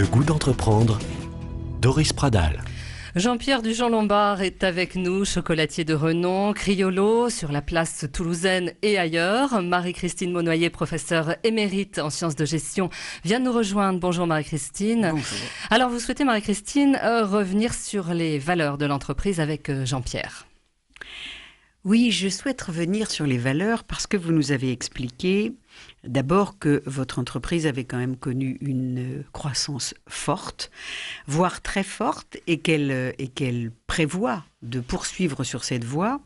Le goût d'entreprendre, Doris Pradal. Jean-Pierre Dujean-Lombard est avec nous, chocolatier de renom, Criollo, sur la place toulousaine et ailleurs. Marie-Christine Monnoyer, professeure émérite en sciences de gestion, vient de nous rejoindre. Bonjour Marie-Christine. Bonjour. Alors vous souhaitez, Marie-Christine, revenir sur les valeurs de l'entreprise avec Jean-Pierre. Oui, je souhaite revenir sur les valeurs parce que vous nous avez expliqué d'abord que votre entreprise avait quand même connu une croissance forte, voire très forte, et qu'elle prévoit de poursuivre sur cette voie.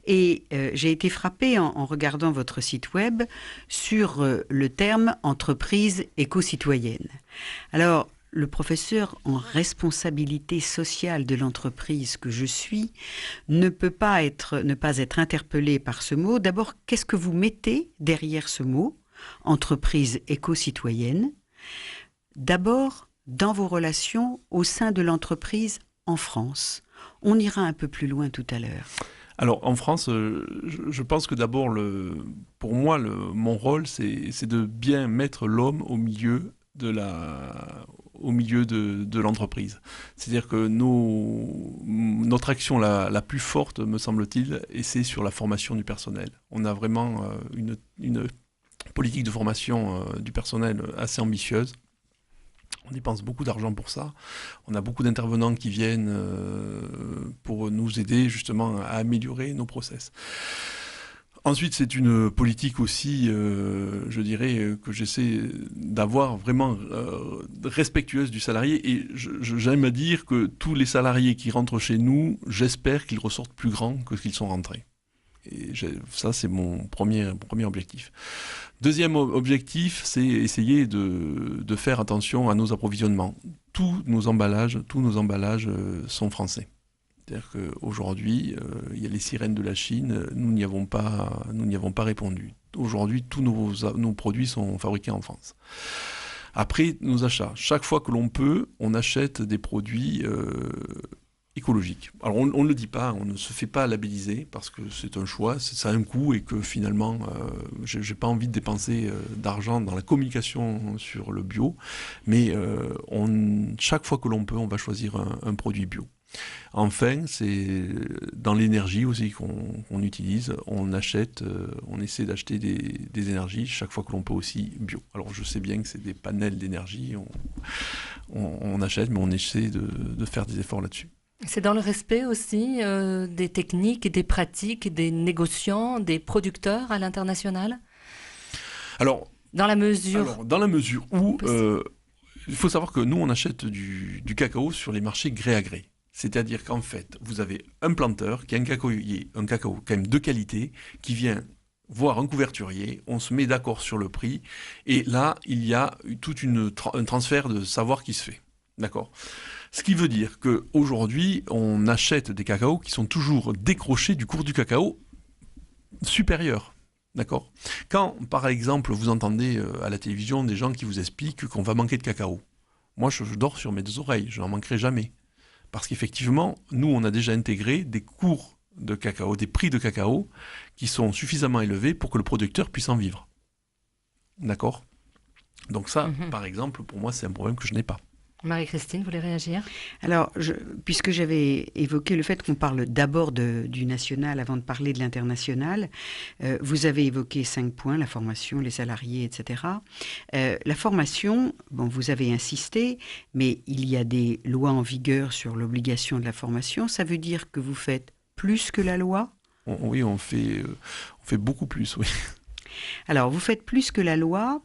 Et j'ai été frappée en regardant votre site web sur le terme entreprise éco-citoyenne. Alors, le professeur en responsabilité sociale de l'entreprise que je suis ne peut pas ne pas être interpellé par ce mot. D'abord, qu'est-ce que vous mettez derrière ce mot, entreprise éco-citoyenne? D'abord, dans vos relations au sein de l'entreprise en France. On ira un peu plus loin tout à l'heure. Alors en France, je pense que d'abord, pour moi, mon rôle, c'est de bien mettre l'homme au milieu de l'entreprise. C'est-à-dire que notre action la plus forte, me semble-t-il, et c'est sur la formation du personnel. On a vraiment une politique de formation du personnel assez ambitieuse. On dépense beaucoup d'argent pour ça. On a beaucoup d'intervenants qui viennent pour nous aider justement à améliorer nos process. Ensuite, c'est une politique aussi, je dirais, que j'essaie d'avoir vraiment respectueuse du salarié. Et j'aime à dire que tous les salariés qui rentrent chez nous, j'espère qu'ils ressortent plus grands que ce qu'ils sont rentrés. Et ça, c'est mon premier objectif. Deuxième objectif, c'est essayer de faire attention à nos approvisionnements. Tous nos emballages sont français. C'est-à-dire qu'aujourd'hui, il y a les sirènes de la Chine, nous n'y avons pas répondu. Aujourd'hui, tous nos produits sont fabriqués en France. Après, nos achats. Chaque fois que l'on peut, on achète des produits écologiques. Alors, on ne le dit pas, on ne se fait pas labelliser parce que c'est un choix, ça a un coût et que finalement, j'ai pas envie de dépenser d'argent dans la communication sur le bio, mais chaque fois que l'on peut, on va choisir un produit bio. Enfin, c'est dans l'énergie aussi qu'on utilise, on essaie d'acheter des énergies chaque fois que l'on peut aussi bio. Alors je sais bien que c'est des panels d'énergie, on achète, mais on essaie de faire des efforts là-dessus. C'est dans le respect aussi des techniques, des pratiques, des négociants, des producteurs à l'international ? Alors, dans la mesure où il faut savoir que nous, on achète du cacao sur les marchés gré à gré. C'est-à-dire qu'en fait, vous avez un planteur qui a un cacao quand même de qualité, qui vient voir un couverturier, on se met d'accord sur le prix, et là, il y a tout un transfert de savoir qui se fait. D'accord ? Ce qui veut dire qu'aujourd'hui, on achète des cacaos qui sont toujours décrochés du cours du cacao supérieur. D'accord ? Quand, par exemple, vous entendez à la télévision des gens qui vous expliquent qu'on va manquer de cacao, moi, je dors sur mes deux oreilles, je n'en manquerai jamais. Parce qu'effectivement, nous, on a déjà intégré des cours de cacao, des prix de cacao qui sont suffisamment élevés pour que le producteur puisse en vivre. D'accord ? Donc ça, par exemple, pour moi, c'est un problème que je n'ai pas. Marie-Christine, vous voulez réagir ? Alors, puisque j'avais évoqué le fait qu'on parle d'abord du national avant de parler de l'international, vous avez évoqué 5 points, la formation, les salariés, etc. La formation, bon, vous avez insisté, mais il y a des lois en vigueur sur l'obligation de la formation. Ça veut dire que vous faites plus que la loi ? Oui, on fait beaucoup plus, oui. Alors, vous faites plus que la loi.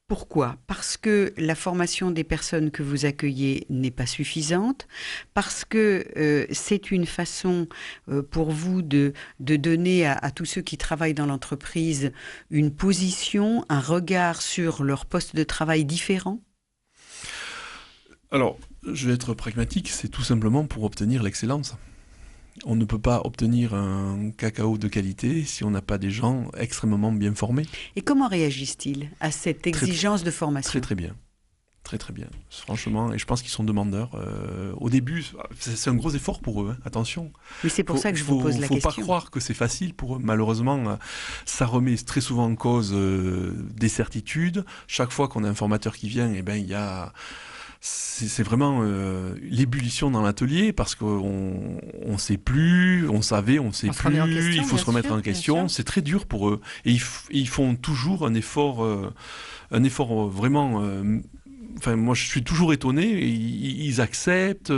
Pourquoi ? Parce que la formation des personnes que vous accueillez n'est pas suffisante, parce que c'est une façon pour vous de donner à tous ceux qui travaillent dans l'entreprise une position, un regard sur leur poste de travail différent ? Alors, je vais être pragmatique, c'est tout simplement pour obtenir l'excellence. On ne peut pas obtenir un cacao de qualité si on n'a pas des gens extrêmement bien formés. Et comment réagissent-ils à cette exigence de formation ? Très très bien. Très très bien, franchement, et je pense qu'ils sont demandeurs. Au début, c'est un gros effort pour eux, hein, attention. Oui, c'est pour ça que je vous pose la question. Faut pas croire que c'est facile pour eux. Malheureusement, ça remet très souvent en cause des certitudes. Chaque fois qu'on a un formateur qui vient, eh ben, il y a... C'est vraiment l'ébullition dans l'atelier parce qu'on ne sait plus, on savait, on ne sait plus, il faut se remettre en question. C'est très dur pour eux. Et ils font toujours un effort vraiment... Enfin, moi, je suis toujours étonné. Ils acceptent.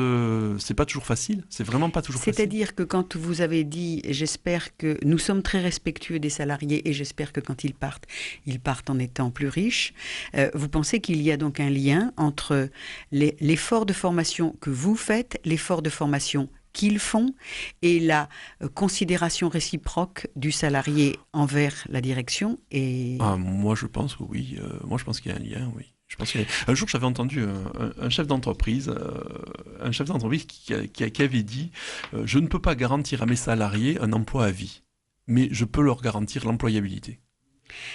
C'est pas toujours facile. C'est vraiment pas toujours facile. C'est-à-dire que quand vous avez dit, j'espère que nous sommes très respectueux des salariés et j'espère que quand ils partent en étant plus riches. Vous pensez qu'il y a donc un lien entre l'effort de formation que vous faites, l'effort de formation qu'ils font et la considération réciproque du salarié envers la direction et... Moi, je pense que oui. Moi, je pense qu'il y a un lien, oui. Un jour, j'avais entendu un chef d'entreprise qui avait dit je ne peux pas garantir à mes salariés un emploi à vie, mais je peux leur garantir l'employabilité.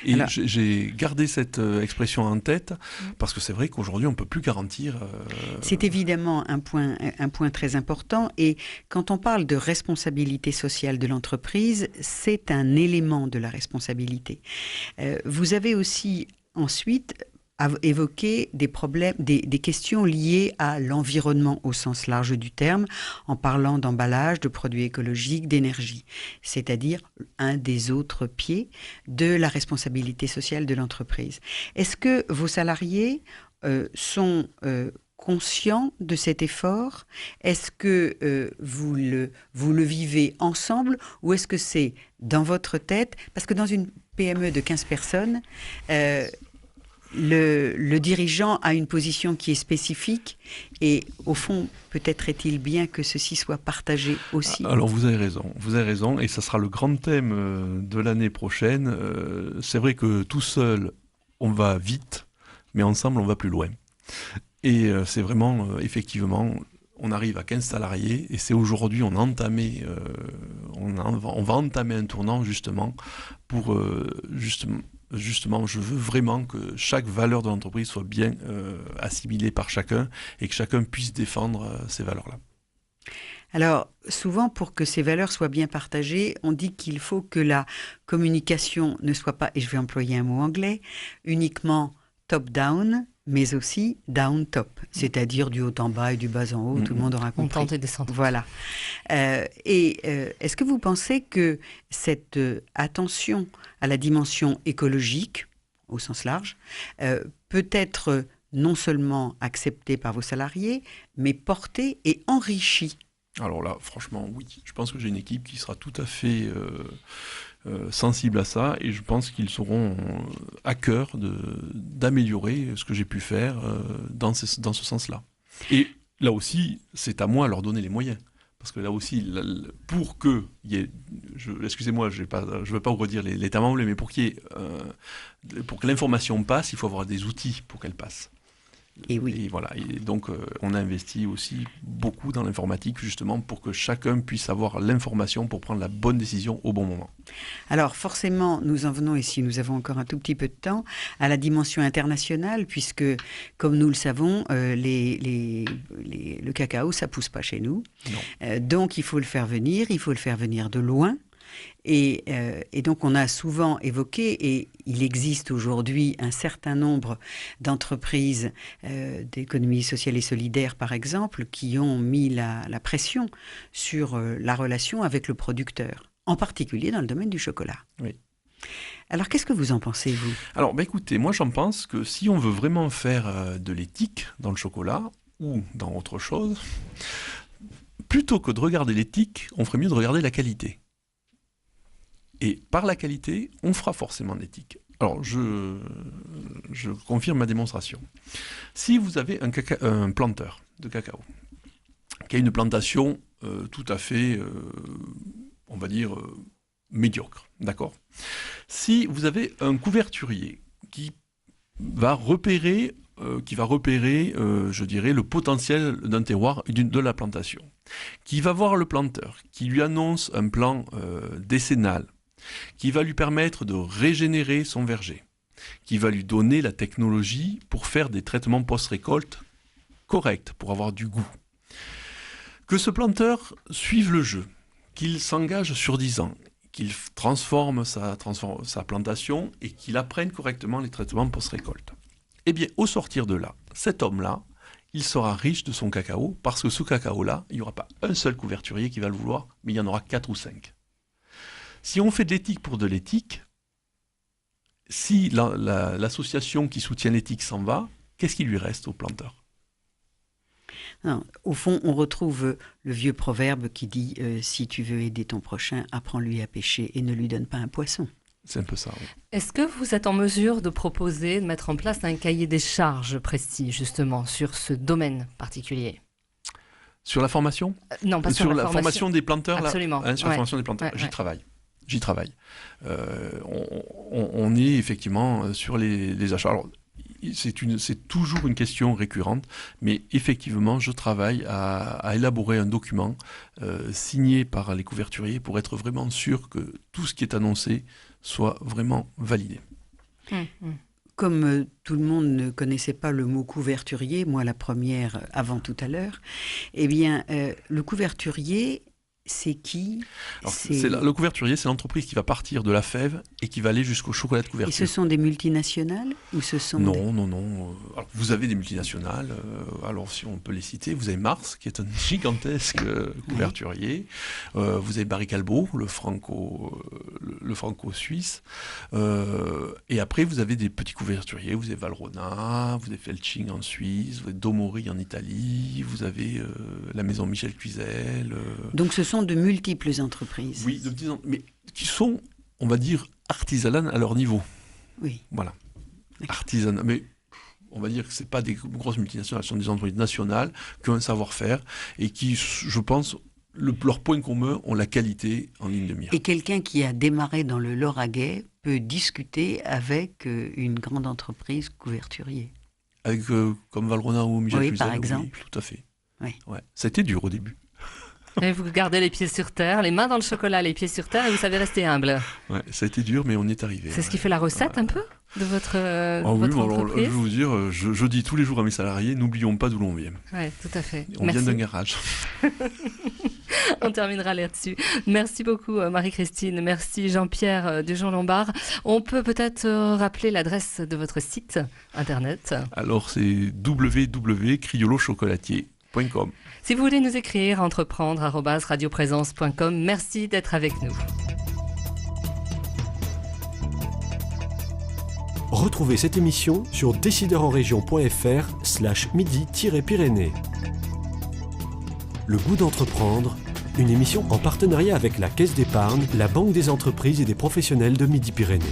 Et alors, j'ai gardé cette expression en tête parce que c'est vrai qu'aujourd'hui, on ne peut plus garantir... C'est évidemment un point très important. Et quand on parle de responsabilité sociale de l'entreprise, c'est un élément de la responsabilité. Vous avez aussi ensuite... à évoquer des problèmes, des questions liées à l'environnement au sens large du terme, en parlant d'emballage, de produits écologiques, d'énergie, c'est-à-dire un des autres pieds de la responsabilité sociale de l'entreprise. Est-ce que vos salariés sont conscients de cet effort? Est-ce que vous le vivez ensemble ou est-ce que c'est dans votre tête? Parce que dans une PME de 15 personnes, le dirigeant a une position qui est spécifique et au fond, peut-être est-il bien que ceci soit partagé aussi. Alors vous avez raison et ça sera le grand thème de l'année prochaine. C'est vrai que tout seul, on va vite, mais ensemble, on va plus loin. Et c'est vraiment, effectivement, on arrive à 15 salariés et c'est aujourd'hui, on va entamer un tournant justement pour Justement, je veux vraiment que chaque valeur de l'entreprise soit bien assimilée par chacun et que chacun puisse défendre ces valeurs-là. Alors, souvent, pour que ces valeurs soient bien partagées, on dit qu'il faut que la communication ne soit pas, et je vais employer un mot anglais, uniquement top-down, mais aussi down-top, c'est-à-dire du haut en bas et du bas en haut, tout le monde aura compris. Montante et descendante. Voilà. Est-ce que vous pensez que cette attention à la dimension écologique, au sens large, peut être non seulement acceptée par vos salariés, mais portée et enrichie? Alors là, franchement, oui. Je pense que j'ai une équipe qui sera tout à fait sensible à ça et je pense qu'ils seront à cœur d'améliorer ce que j'ai pu faire dans ce sens-là. Et là aussi, c'est à moi de leur donner les moyens. Parce que là aussi, pour que y ait, excusez-moi, je ne veux pas vous redire les termes anglais, mais pour que l'information passe, il faut avoir des outils pour qu'elle passe. Et oui. Et voilà. Et donc, on a investi aussi beaucoup dans l'informatique, justement, pour que chacun puisse avoir l'information pour prendre la bonne décision au bon moment. Alors, forcément, nous en venons, et si nous avons encore un tout petit peu de temps, à la dimension internationale, puisque, comme nous le savons, le cacao, ça ne pousse pas chez nous. Donc, il faut le faire venir de loin. Et donc, on a souvent évoqué, et il existe aujourd'hui un certain nombre d'entreprises d'économie sociale et solidaire, par exemple, qui ont mis la pression sur la relation avec le producteur, en particulier dans le domaine du chocolat. Oui. Alors, qu'est-ce que vous en pensez, vous? Alors, écoutez, moi, j'en pense que si on veut vraiment faire de l'éthique dans le chocolat, ou dans autre chose, plutôt que de regarder l'éthique, on ferait mieux de regarder la qualité. Et par la qualité, on fera forcément de l'éthique. Alors, je confirme ma démonstration. Si vous avez un planteur de cacao, qui a une plantation tout à fait, on va dire, médiocre, d'accord? Si vous avez un couverturier qui va repérer, je dirais, le potentiel d'un terroir de la plantation, qui va voir le planteur, qui lui annonce un plan décennal, qui va lui permettre de régénérer son verger, qui va lui donner la technologie pour faire des traitements post-récolte corrects, pour avoir du goût. Que ce planteur suive le jeu, qu'il s'engage sur 10 ans, qu'il transforme sa plantation et qu'il apprenne correctement les traitements post-récolte. Eh bien, au sortir de là, cet homme-là, il sera riche de son cacao, parce que ce cacao-là, il n'y aura pas un seul couverturier qui va le vouloir, mais il y en aura 4 ou 5. Si on fait de l'éthique pour de l'éthique, si l'association qui soutient l'éthique s'en va, qu'est-ce qui lui reste au planteur ? Non, au fond, on retrouve le vieux proverbe qui dit « Si tu veux aider ton prochain, apprends-lui à pêcher et ne lui donne pas un poisson ». C'est un peu ça, oui. Est-ce que vous êtes en mesure de proposer, de mettre en place un cahier des charges précis, justement, sur ce domaine particulier ? Sur la formation ? Non, pas sur la formation des planteurs. Absolument. Là, sur la formation des planteurs, j'y travaille. On est effectivement sur les achats. Alors, c'est toujours une question récurrente, mais effectivement, je travaille à élaborer un document signé par les couverturiers pour être vraiment sûr que tout ce qui est annoncé soit vraiment validé. Comme tout le monde ne connaissait pas le mot couverturier, moi la première avant tout à l'heure, eh bien, le couverturier, c'est qui ? Alors, le couverturier, c'est l'entreprise qui va partir de la fève et qui va aller jusqu'au chocolat de couverture. Et ce sont des multinationales ou ce sont Non. Alors, vous avez des multinationales. Alors, si on peut les citer, vous avez Mars, qui est un gigantesque couverturier. Vous avez Barry Callebaut, le franco-suisse. Et après, vous avez des petits couverturiers. Vous avez Valrhona, vous avez Felching en Suisse, vous avez Domori en Italie, vous avez la maison Michel Cluzel. Donc, ce sont de multiples entreprises. Oui, mais qui sont, on va dire, artisanales à leur niveau. Oui. Voilà. Artisanales. Mais on va dire que ce n'est pas des grosses multinationales, ce sont des entreprises nationales qui ont un savoir-faire et qui, je pense, leur point commun ont la qualité en ligne de mire. Et quelqu'un qui a démarré dans le Lauragais peut discuter avec une grande entreprise couverturier. Avec, comme Valrhona ou Michel Cluzel, par exemple. Oui, tout à fait. Oui. Ouais. Ça a été dur au début. Et vous gardez les pieds sur terre, les mains dans le chocolat, les pieds sur terre, et vous savez rester humble. Ouais, ça a été dur, mais on y est arrivé. C'est ce qui fait la recette un peu de votre, oui, entreprise. je vais vous dire, je dis tous les jours à mes salariés, n'oublions pas d'où l'on vient. Oui, tout à fait. On vient d'un garage. On terminera là-dessus. Merci beaucoup Marie-Christine, merci Jean-Pierre Dujon-Lombard. On peut peut-être rappeler l'adresse de votre site internet. Alors c'est www.criolochocolatier.com. Si vous voulez nous écrire, entreprendre@radioprésence.com. Merci d'être avec nous. Retrouvez cette émission sur décideurenrégion.fr/midi-pyrénées. Le goût d'entreprendre, une émission en partenariat avec la Caisse d'épargne, la Banque des entreprises et des professionnels de Midi-Pyrénées.